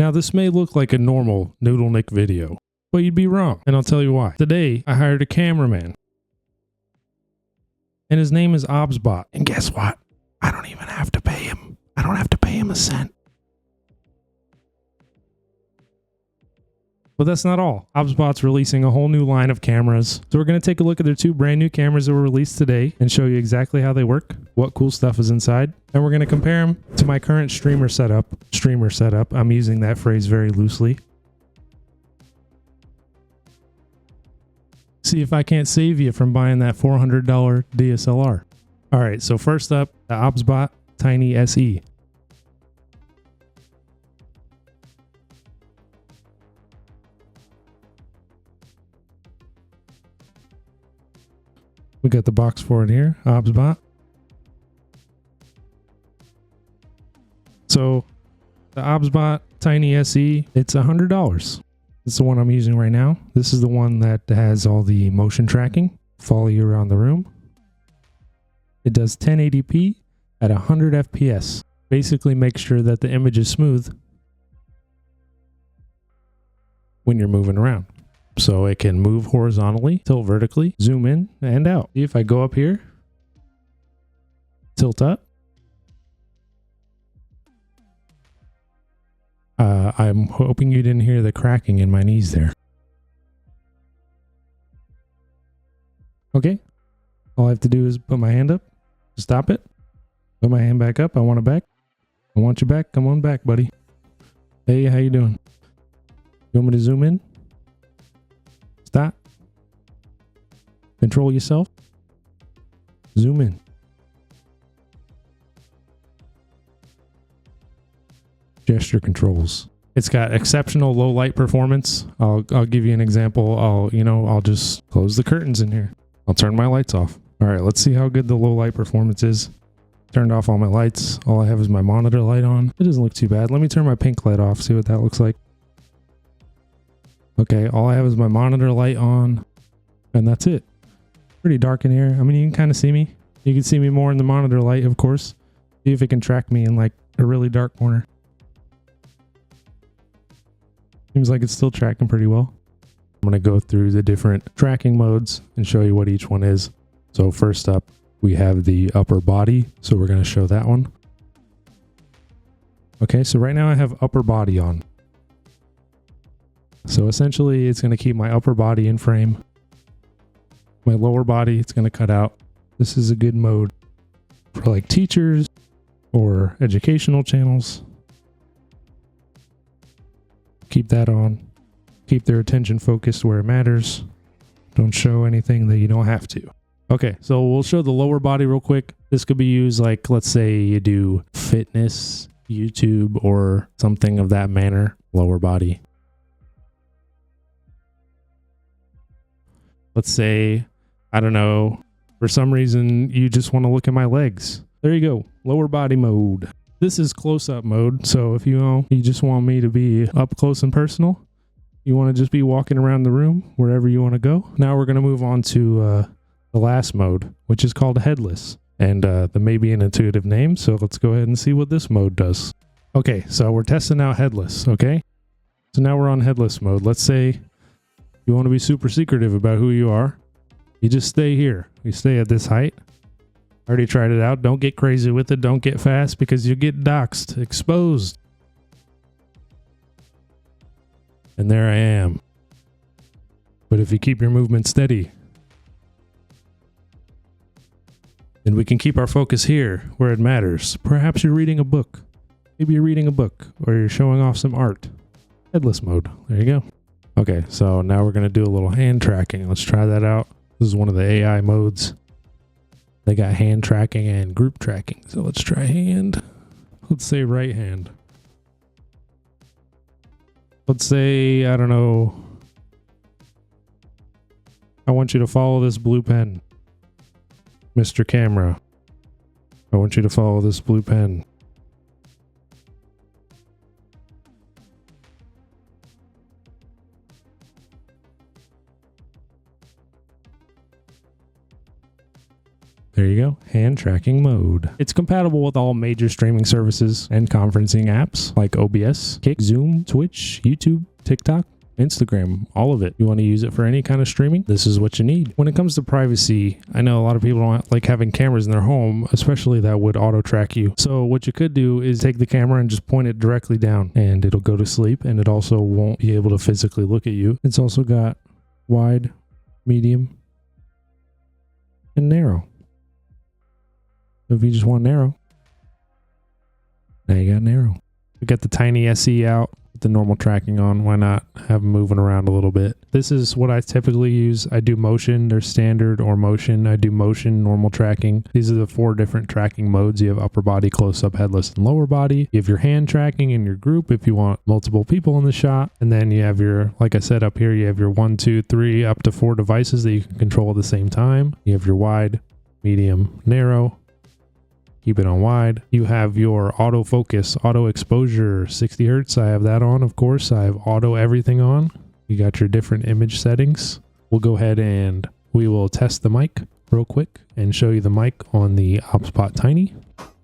Now this may look like a normal Noodle-Nick video, but you'd be wrong, and I'll tell you why. Today, I hired a cameraman, and his name is OBSBOT. And guess what? I don't even have to pay him. I don't have to pay him a cent. But that's not all. OBSBOT's releasing a whole new line of cameras. So we're going to take a look at their 2 brand new cameras that were released today and show you exactly how they work, what cool stuff is inside. And we're going to compare them to my current streamer setup. I'm using that phrase very loosely. See if I can't save you from buying that $400 DSLR. All right, so first up, the OBSBOT Tiny SE. We got the box for it here, OBSBOT. So the OBSBOT Tiny SE, it's $100. It's the one I'm using right now. This is the one that has all the motion tracking, follow you around the room. It does 1080p at 100 FPS. Basically makes sure that the image is smooth when you're moving around. So it can move horizontally, tilt vertically, zoom in and out. See if I go up here, tilt up. I'm hoping you didn't hear the cracking in my knees there. Okay, all I have to do is put my hand up, stop it, put my hand back up. I want it back. I want you back. Come on back, buddy. Hey, how you doing? You want me to zoom in? Stop. Control yourself. Zoom in. Gesture controls. It's got exceptional low light performance. I'll give you an example. I'll just close the curtains in here. I'll turn my lights off. All right, let's see how good the low light performance is. Turned off all my lights. All I have is my monitor light on. It doesn't look too bad. Let me turn my pink light off, see what that looks like. Okay, all I have is my monitor light on, and that's it. Pretty dark in here. I mean, you can kind of see me. You can see me more in the monitor light, of course. See if it can track me in like a really dark corner. Seems like it's still tracking pretty well. I'm going to go through the different tracking modes and show you what each one is. So first up, we have the upper body. So we're going to show that one. Okay, so right now I have upper body on. So essentially it's going to keep my upper body in frame. My lower body, it's going to cut out. This is a good mode for like teachers or educational channels. Keep that on. Keep their attention focused where it matters. Don't show anything that you don't have to. Okay, so we'll show the lower body real quick. This could be used like, let's say you do fitness, YouTube, or something of that manner. Lower body. Let's say, I don't know, for some reason you just want to look at my legs. There you go, lower body mode. This is close-up mode, so if you just want me to be up close and personal, you want to just be walking around the room wherever you want to go. Now we're going to move on to the last mode, which is called Headless. And that may be an intuitive name, so let's go ahead and see what this mode does. Okay, so we're testing out Headless, okay? So now we're on Headless mode. Let's say you want to be super secretive about who you are. You just stay here. You stay at this height. I already tried it out. Don't get crazy with it. Don't get fast because you get doxxed, exposed. And there I am. But if you keep your movement steady, then we can keep our focus here where it matters. Perhaps you're reading a book. Maybe you're reading a book or you're showing off some art. Headless mode. There you go. Okay, so now we're going to do a little hand tracking. Let's try that out. This is one of the AI modes. They got hand tracking and group tracking. So let's try hand. Let's say right hand. Let's say, I don't know. I want you to follow this blue pen. Mr. Camera. I want you to follow this blue pen. There you go, hand tracking mode. It's compatible with all major streaming services and conferencing apps like OBS, Kick, Zoom, Twitch, YouTube, TikTok, Instagram, all of it. You want to use it for any kind of streaming? This is what you need. When it comes to privacy, I know a lot of people don't like having cameras in their home, especially that would auto track you. So what you could do is take the camera and just point it directly down and it'll go to sleep, and it also won't be able to physically look at you. It's also got wide, medium, and narrow. So if you just want narrow, now you got narrow. We got the tiny SE out with the normal tracking on. Why not have them moving around a little bit? This is what I typically use. I do motion, there's standard or motion. I do motion, normal tracking. These are the 4 different tracking modes. You have upper body, close up, headless, and lower body. You have your hand tracking in your group if you want multiple people in the shot. And then you have your, like I said up here, you have your 1, 2, 3, up to 4 devices that you can control at the same time. You have your wide, medium, narrow. Keep it on wide. You have your autofocus, auto exposure, 60 hertz. I have that on, of course. I have auto everything on. You got your different image settings. We'll go ahead and we will test the mic real quick and show you the mic on the OBSBOT Tiny.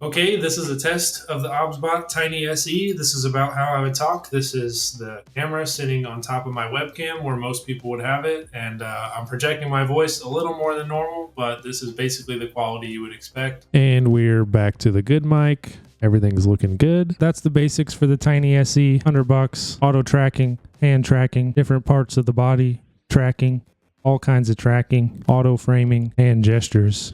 Okay, this is a test of the OBSBOT Tiny SE. This is about how I would talk. This is the camera sitting on top of my webcam where most people would have it. And I'm projecting my voice a little more than normal, but this is basically the quality you would expect. And we're back to the good mic. Everything's looking good. That's the basics for the Tiny SE. $100, auto tracking, hand tracking, different parts of the body, tracking, all kinds of tracking, auto framing, and gestures.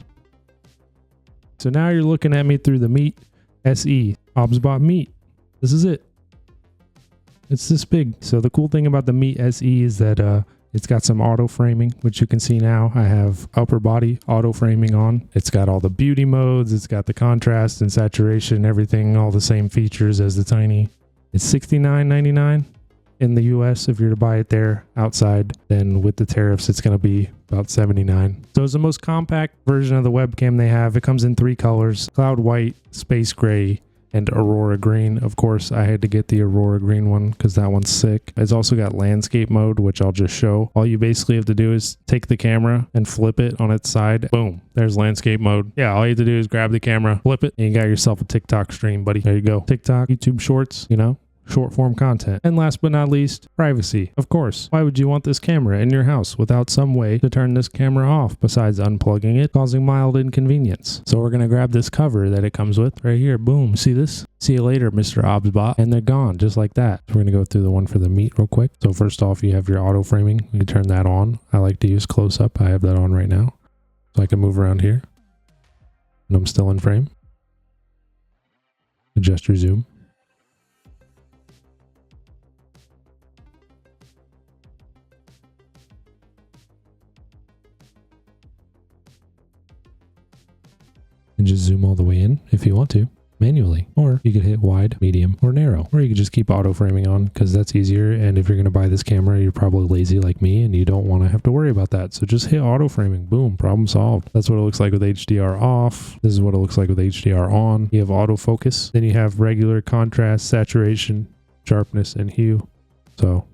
So now you're looking at me through the Meet SE, OBSBOT Meet. This is it. It's this big. So the cool thing about the Meet SE is that it's got some auto framing, which you can see now. I have upper body auto framing on. It's got all the beauty modes. It's got the contrast and saturation, everything, all the same features as the Tiny. It's $69.99 in the US. If you're to buy it there outside, then with the tariffs, it's going to be about $79. So it's the most compact version of the webcam they have. It comes in 3 colors: cloud white, space gray, and aurora green. Of course, I had to get the aurora green one because that one's sick. It's also got landscape mode, which I'll just show. All you basically have to do is take the camera and flip it on its side. Boom, there's landscape mode. Yeah, all you have to do is grab the camera, flip it, and you got yourself a TikTok stream, buddy. There you go. TikTok, YouTube Shorts, you know, short form content. And last but not least, privacy. Of course, why would you want this camera in your house without some way to turn this camera off besides unplugging it, causing mild inconvenience? So we're going to grab this cover that it comes with right here. Boom. See this? See you later, Mr. OBSBOT. And they're gone just like that. So we're going to go through the one for the Meet real quick. So first off, you have your auto framing. You turn that on. I like to use close up. I have that on right now. So I can move around here and I'm still in frame. Adjust your zoom. And just zoom all the way in if you want to manually, or you could hit wide, medium, or narrow, or you could just keep auto framing on because that's easier. And if you're going to buy this camera, you're probably lazy like me and you don't want to have to worry about that. So just hit auto framing. Boom, problem solved. That's what it looks like with HDR off. This is what it looks like with HDR on. You have autofocus. Then you have regular contrast, saturation, sharpness, and hue. So,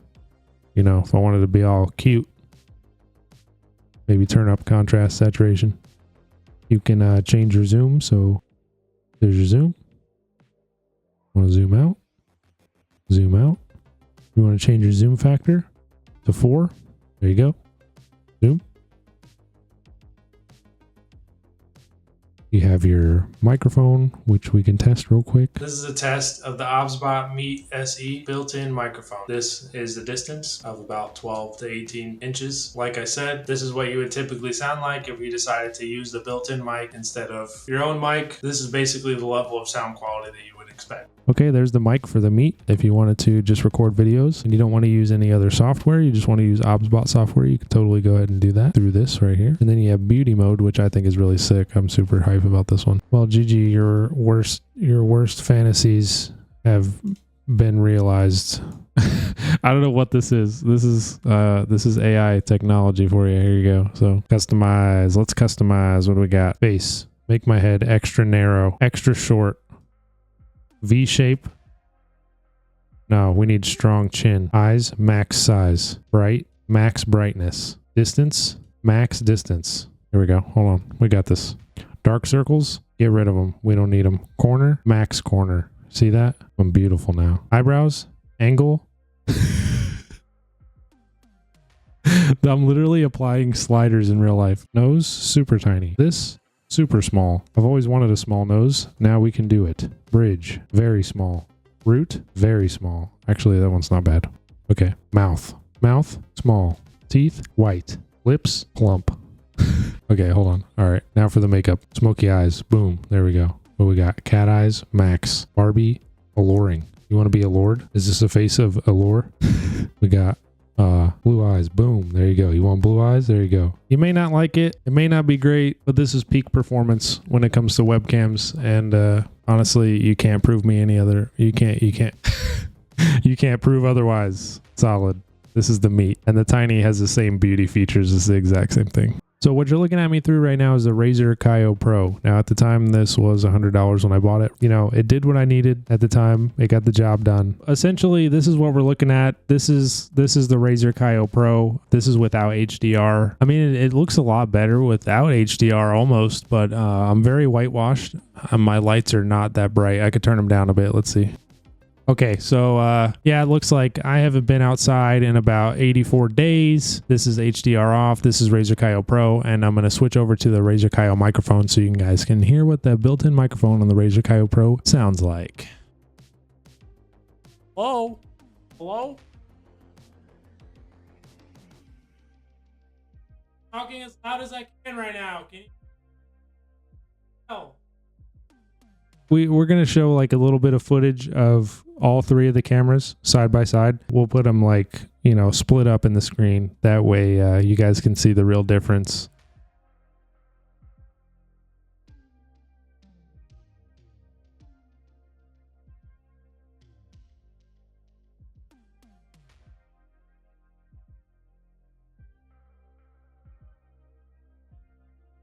you know, if I wanted to be all cute, maybe turn up contrast, saturation. You can change your zoom. So there's your zoom. Want to zoom out? Zoom out. You want to change your zoom factor to 4. There you go. Zoom. You have your microphone, which we can test real quick. This is a test of the OBSBOT Meet SE built-in microphone. This is the distance of about 12 to 18 inches. Like I said, this is what you would typically sound like if you decided to use the built-in mic instead of your own mic. This is basically the level of sound quality that you would expect. Okay, there's the mic for the Meet. If you wanted to just record videos and you don't want to use any other software, you just want to use OBSBOT software, you can totally go ahead and do that through this right here. And then you have beauty mode, which I think is really sick. I'm super hype about this one. Well, Gigi, your worst fantasies have been realized. I don't know what this is. This is AI technology for you. Here you go. So customize. Let's customize. What do we got? Face. Make my head extra narrow, extra short. V shape. No, we need strong chin. Eyes, max size. Bright, max brightness. Distance, max distance. Here we go. Hold on. We got this. Dark circles, get rid of them. We don't need them. Corner, max corner. See that? I'm beautiful now. Eyebrows, angle. I'm literally applying sliders in real life. Nose, super tiny. This, super small. I've always wanted a small nose. Now we can do it. Bridge, very small. Root, very small. Actually, that one's not bad. Okay, mouth. Mouth, small. Teeth, white. Lips, plump. Okay, hold on. All right, now for the makeup. Smoky eyes, boom. There we go. What we got? Cat eyes, max. Barbie, alluring. You want to be allured? Is this a face of allure? We got blue eyes, boom. There you go. You want blue eyes? There you go. You may not like it. It may not be great, but this is peak performance when it comes to webcams. And honestly, you can't prove me any other. You can't you can't prove otherwise. Solid. This is the meat. And the Tiny has the same beauty features as the exact same thing. So what you're looking at me through right now is the Razer Kiyo Pro. Now at the time this was $100 when I bought it. You know, it did what I needed at the time. It got the job done. Essentially, this is what we're looking at. This is the Razer Kiyo Pro. This is without HDR. I mean, it looks a lot better without HDR almost, but I'm very whitewashed. My lights are not that bright. I could turn them down a bit. Let's see. Okay, so yeah, it looks like I haven't been outside in about 84 days. This is HDR off. This is Razer Kiyo Pro, and I'm going to switch over to the Razer Kiyo microphone so you guys can hear what the built-in microphone on the Razer Kiyo Pro sounds like. Hello? Hello? Talking as loud as I can right now. Can you? Oh. We're going to show like a little bit of footage of all three of the cameras side by side. We'll put them like, you know, split up in the screen. That way you guys can see the real difference.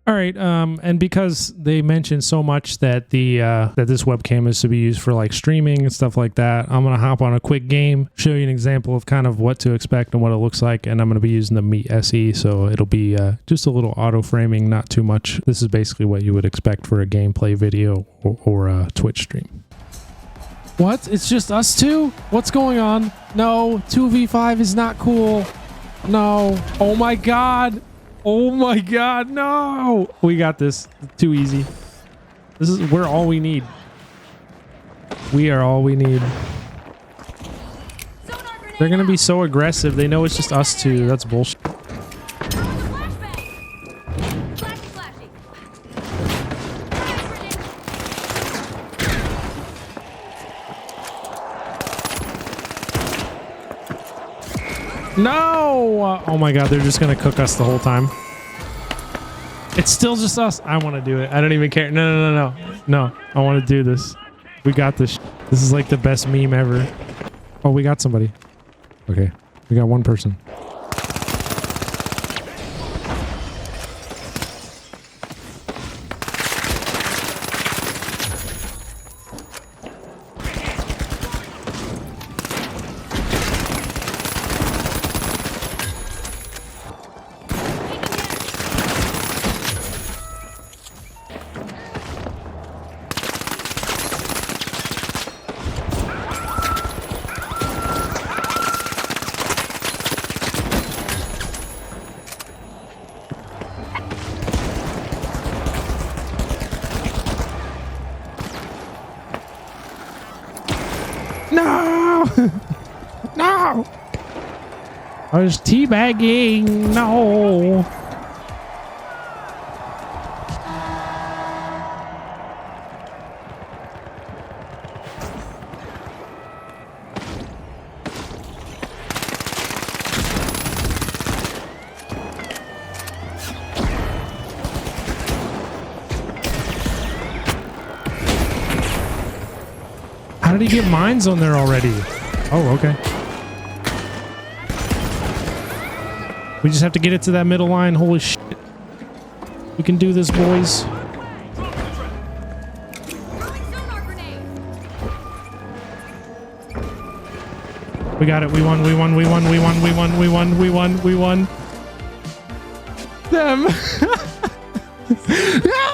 All right, and because they mentioned so much that that this webcam is to be used for like streaming and stuff like that, I'm gonna hop on a quick game, show you an example of kind of what to expect and what it looks like, and I'm gonna be using the Meet SE, so it'll be just a little auto framing, not too much. This is basically what you would expect for a gameplay video or a Twitch stream. What? It's just us two? What's going on? No, 2v5 is not cool. No. Oh my god. Oh my god, no! We got this. Too easy. We're all we need. We are all we need. They're gonna be so aggressive. They know it's just us two. That's bullshit. No! Oh my god, they're just gonna cook us the whole time. It's still just us. I want to do it. I don't even care. No. I want to do this. We got this. This is like the best meme ever. Oh, we got somebody. Okay, we got one person. No! No! I was teabagging. No! How did he get mines on there already? Oh, okay. We just have to get it to that middle line. Holy shit. We can do this, boys. We got it. We won. Them. No!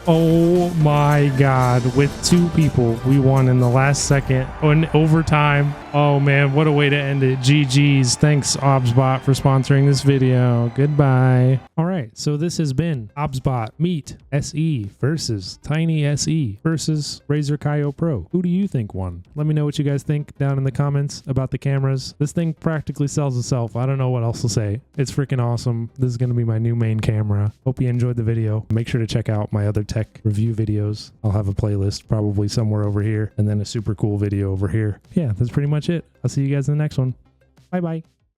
Oh my God. With 2 people, we won in the last second in overtime. Oh man, what a way to end it. GG's. Thanks, OBSBOT, for sponsoring this video. Goodbye. All right, so this has been OBSBOT Meet SE versus Tiny SE versus Razer Kiyo Pro. Who do you think won? Let me know what you guys think down in the comments about the cameras. This thing practically sells itself. I don't know what else to say. It's freaking awesome. This is going to be my new main camera. Hope you enjoyed the video. Make sure to check out my other tech review videos. I'll have a playlist probably somewhere over here and then a super cool video over here. Yeah, that's pretty much it. I'll see you guys in the next one. Bye bye.